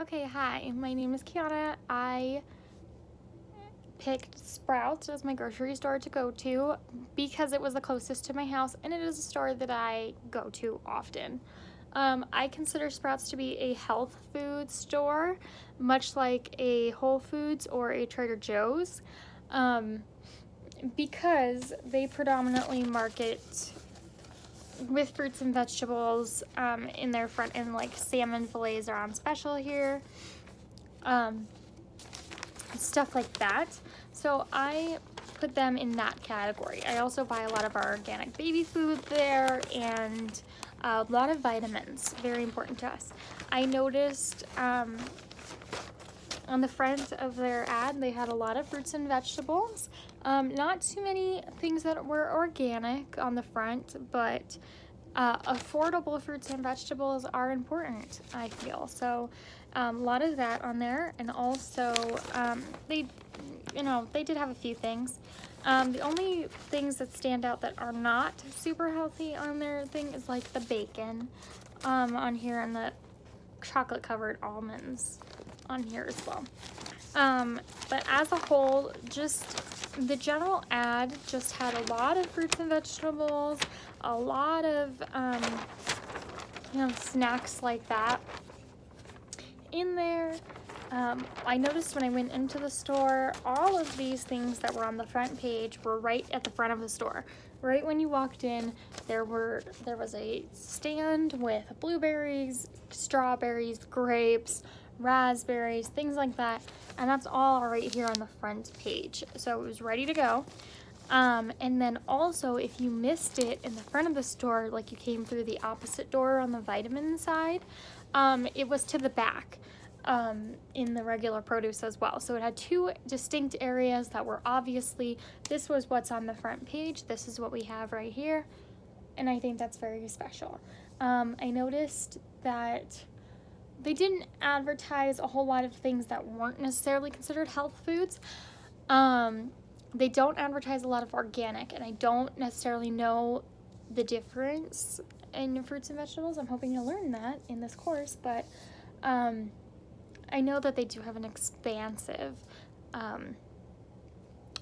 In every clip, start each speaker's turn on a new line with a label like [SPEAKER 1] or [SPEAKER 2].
[SPEAKER 1] Okay, hi, my name is Kiana. I picked Sprouts as my grocery store to go to because it was the closest to my house and it is a store that I go to often. I consider Sprouts to be a health food store, much like a Whole Foods or a Trader Joe's, um, because they predominantly market with fruits and vegetables in their front end, like salmon fillets are on special here. Um, Stuff like that. So I put them in that category. I also buy a lot of our organic baby food there and a lot of vitamins, very important to us. I noticed on the front of their ad, they had a lot of fruits and vegetables. Not too many things that were organic on the front, but affordable fruits and vegetables are important, I feel. So a lot of that on there, and also they did have a few things. The only things that stand out that are not super healthy on their thing is like the bacon on here and the chocolate covered almonds on here as well. But as a whole, just the general ad just had a lot of fruits and vegetables, a lot of snacks like that in there. I noticed when I went into the store, all of these things that were on the front page were right at the front of the store. Right when you walked in, there was a stand with blueberries, strawberries, grapes, raspberries, things like that, and that's all right here on the front page. So it was ready to go. And then also, if you missed it in the front of the store, like you came through the opposite door on the vitamin side, it was to the back in the regular produce as well. So it had two distinct areas that were obviously, this was what's on the front page, this is what we have right here, and I think that's very special. I noticed that they didn't advertise a whole lot of things that weren't necessarily considered health foods. They don't advertise a lot of organic, and I don't necessarily know the difference in fruits and vegetables. I'm hoping to learn that in this course, but I know that they do have an expansive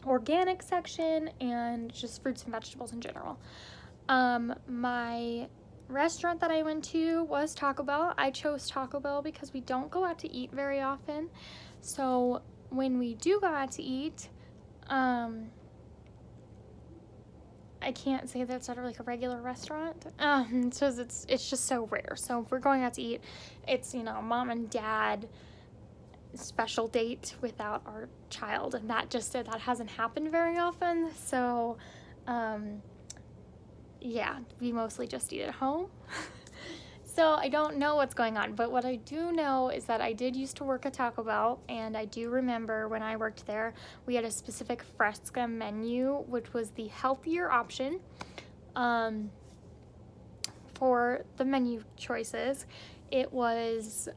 [SPEAKER 1] organic section and just fruits and vegetables in general. My restaurant that I went to was Taco Bell. I chose Taco Bell because we don't go out to eat very often. So when we do go out to eat, I can't say that's at like a regular restaurant. It's just so rare. So if we're going out to eat, it's mom and dad special date without our child, and that hasn't happened very often. So yeah, we mostly just eat at home. So I don't know what's going on, but what I do know is that I did used to work at Taco Bell, and I do remember when I worked there, we had a specific Fresca menu, which was the healthier option for the menu choices. It was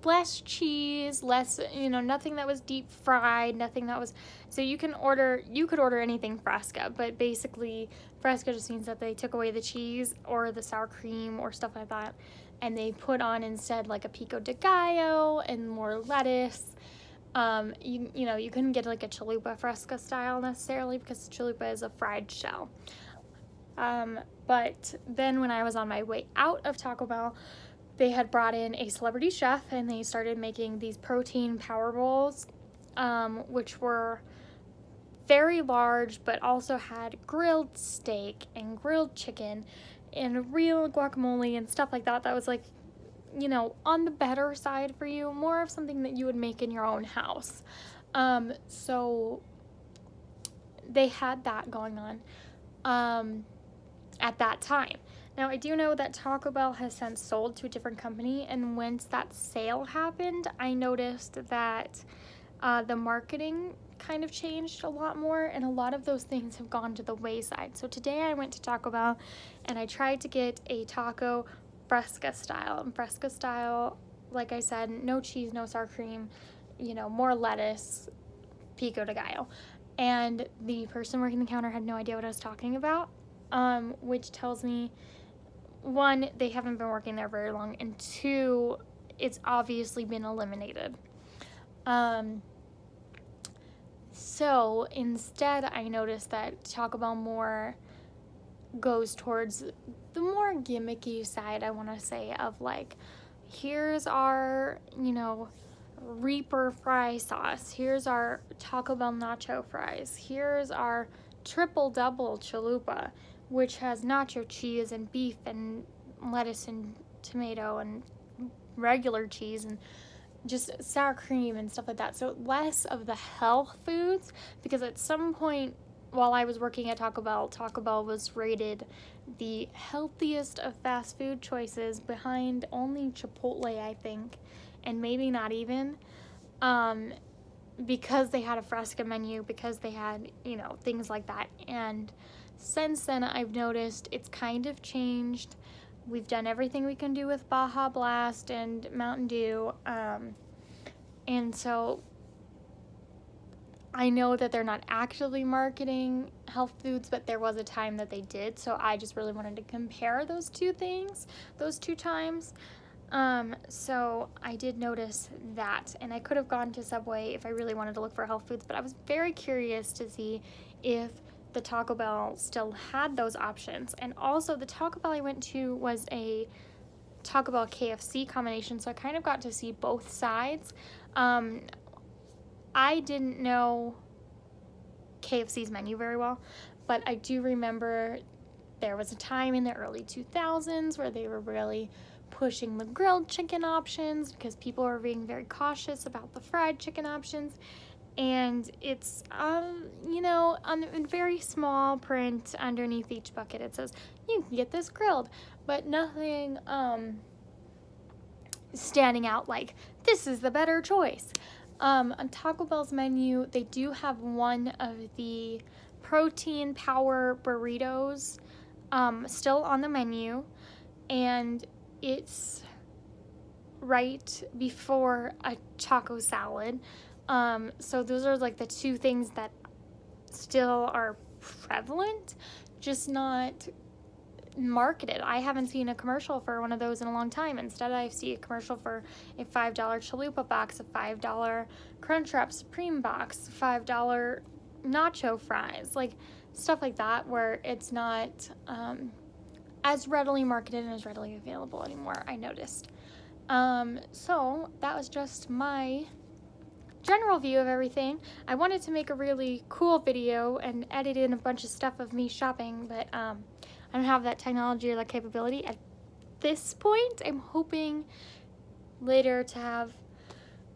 [SPEAKER 1] less cheese, less, nothing that was deep fried, nothing that was, so you could order anything Fresca, but basically Fresca just means that they took away the cheese or the sour cream or stuff like that, and they put on instead like a pico de gallo and more lettuce. You couldn't get like a chalupa Fresca style necessarily because chalupa is a fried shell. But then when I was on my way out of Taco Bell, they had brought in a celebrity chef and they started making these protein power bowls, which were very large, but also had grilled steak and grilled chicken and real guacamole and stuff like that. That was like, on the better side for you, more of something that you would make in your own house. So they had that going on at that time. Now, I do know that Taco Bell has since sold to a different company, and once that sale happened, I noticed that the marketing kind of changed a lot more, and a lot of those things have gone to the wayside. So today I went to Taco Bell, and I tried to get a taco Fresca style. And Fresca style, like I said, no cheese, no sour cream, more lettuce, pico de gallo. And the person working the counter had no idea what I was talking about, which tells me one, they haven't been working there very long, and two, it's obviously been eliminated. So instead, I noticed that Taco Bell more goes towards the more gimmicky side, I want to say, of like, here's our, Reaper fry sauce. Here's our Taco Bell nacho fries. Here's our triple double chalupa, which has nacho cheese and beef and lettuce and tomato and regular cheese and just sour cream and stuff like that. So less of the health foods, because at some point while I was working at Taco Bell was rated the healthiest of fast food choices behind only Chipotle, I think, and maybe not even, because they had a Fresca menu, because they had, things like that. And since then, I've noticed it's kind of changed. We've done everything we can do with Baja Blast and Mountain Dew, and so I know that they're not actively marketing health foods, but there was a time that they did, so I just really wanted to compare those two things, those two times. So I did notice that, and I could have gone to Subway if I really wanted to look for health foods, but I was very curious to see if the Taco Bell still had those options. And also, the Taco Bell I went to was a Taco Bell KFC combination, so I kind of got to see both sides. I didn't know KFC's menu very well, but I do remember there was a time in the early 2000s where they were really pushing the grilled chicken options because people were being very cautious about the fried chicken options. And it's, in very small print underneath each bucket, it says, you can get this grilled, but nothing standing out like, this is the better choice. On Taco Bell's menu, they do have one of the protein power burritos still on the menu, and it's right before a taco salad. So those are like the two things that still are prevalent, just not marketed. I haven't seen a commercial for one of those in a long time. Instead, I see a commercial for a $5 chalupa box, a $5 Crunchwrap Supreme box, $5 nacho fries, like stuff like that, where it's not as readily marketed and as readily available anymore, I noticed. So that was just my general view of everything. I wanted to make a really cool video and edit in a bunch of stuff of me shopping, but I don't have that technology or that capability at this point. I'm hoping later to have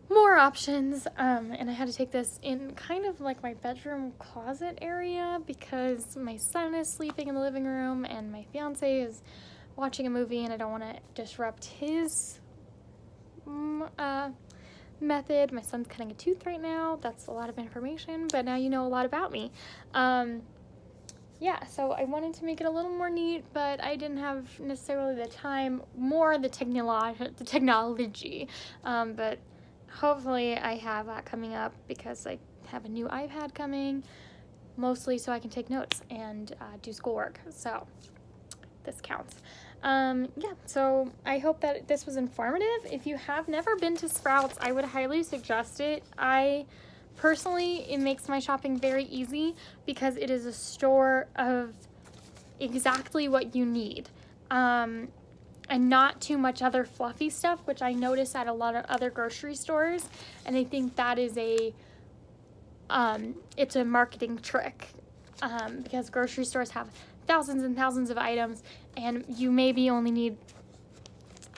[SPEAKER 1] more options, and I had to take this in kind of like my bedroom closet area because my son is sleeping in the living room and my fiance is watching a movie, and I don't want to disrupt his method. My son's cutting a tooth right now. That's a lot of information, but now you know a lot about me. Yeah, so I wanted to make it a little more neat, but I didn't have necessarily the time, more the technology, but hopefully I have that coming up because I have a new iPad coming, mostly so I can take notes and do schoolwork, so this counts. Yeah, so I hope that this was informative. If you have never been to Sprouts, I would highly suggest it. Personally, it makes my shopping very easy because it is a store of exactly what you need, and not too much other fluffy stuff, which I notice at a lot of other grocery stores, and I think that is it's a marketing trick, because grocery stores have thousands and thousands of items, and you maybe only need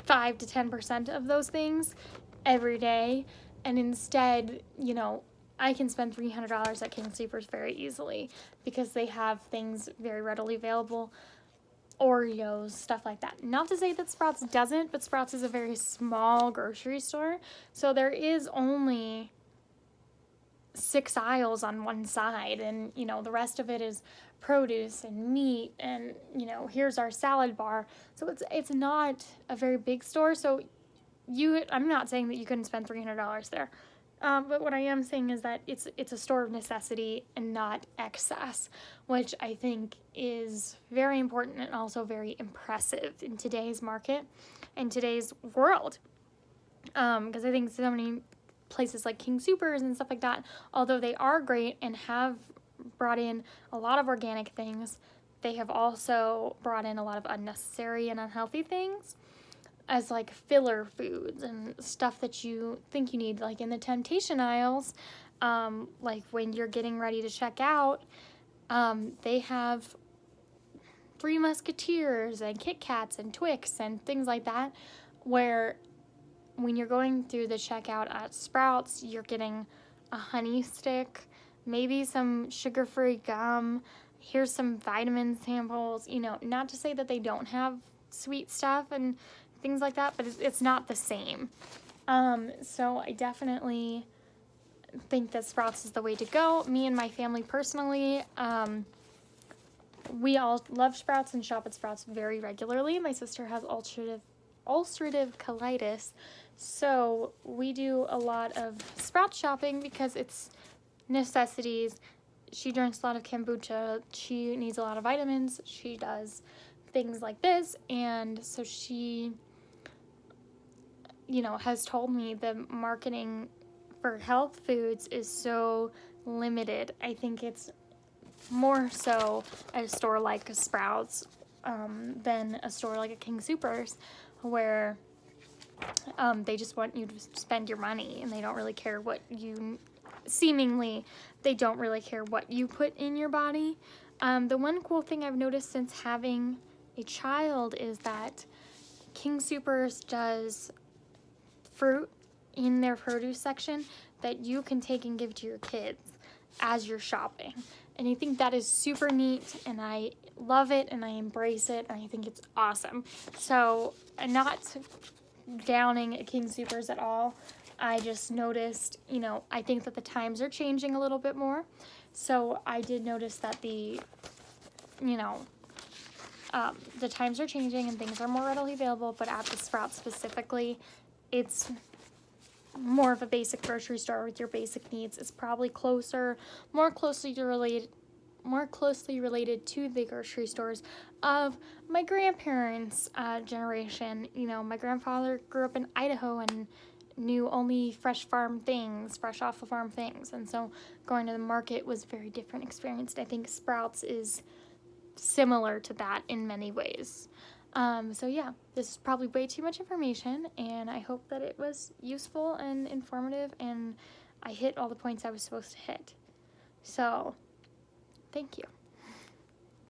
[SPEAKER 1] 5 to 10% of those things every day, and instead, I can spend $300 at King Soopers very easily because they have things very readily available, Oreos, stuff like that. Not to say that Sprouts doesn't, but Sprouts is a very small grocery store, so there is only 6 aisles on one side, and the rest of it is produce and meat, and here's our salad bar. So it's not a very big store. So I'm not saying that you couldn't spend $300 there. But what I am saying is that it's a store of necessity and not excess, which I think is very important and also very impressive in today's market and today's world. Because I think so many places like King Soopers and stuff like that, although they are great and have brought in a lot of organic things, they have also brought in a lot of unnecessary and unhealthy things as like filler foods and stuff that you think you need, like in the temptation aisles. Like when you're getting ready to check out, they have Three Musketeers and Kit Kats and Twix and things like that, where when you're going through the checkout at Sprouts, you're getting a honey stick, maybe some sugar-free gum. Here's some vitamin samples. You know, not to say that they don't have sweet stuff and things like that, but it's not the same. So I definitely think that Sprouts is the way to go. Me and my family personally, we all love Sprouts and shop at Sprouts very regularly. My sister has ulcerative colitis, so we do a lot of Sprouts shopping because it's necessities. She drinks a lot of kombucha. She needs a lot of vitamins. She does things like this, and so she, you know, has told me the marketing for health foods is so limited. I think it's more so at a store like a Sprouts than a store like a King Soopers, where they just want you to spend your money and they don't really care what you, seemingly, they don't really care what you put in your body. The one cool thing I've noticed since having a child is that King Soopers does fruit in their produce section that you can take and give to your kids as you're shopping. And I think that is super neat, and I love it, and I embrace it, and I think it's awesome. So, I'm not downing at King Soopers at all. I just noticed, you know, I think that the times are changing a little bit more. So, I did notice that the times are changing and things are more readily available, but at the Sprouts specifically, it's more of a basic grocery store with your basic needs. It's probably more closely related to the grocery stores of my grandparents' generation. You know, my grandfather grew up in Idaho and knew only fresh off the farm things, and so going to the market was a very different experience. I think Sprouts is similar to that in many ways. So yeah, this is probably way too much information, and I hope that it was useful and informative, and I hit all the points I was supposed to hit. So, thank you.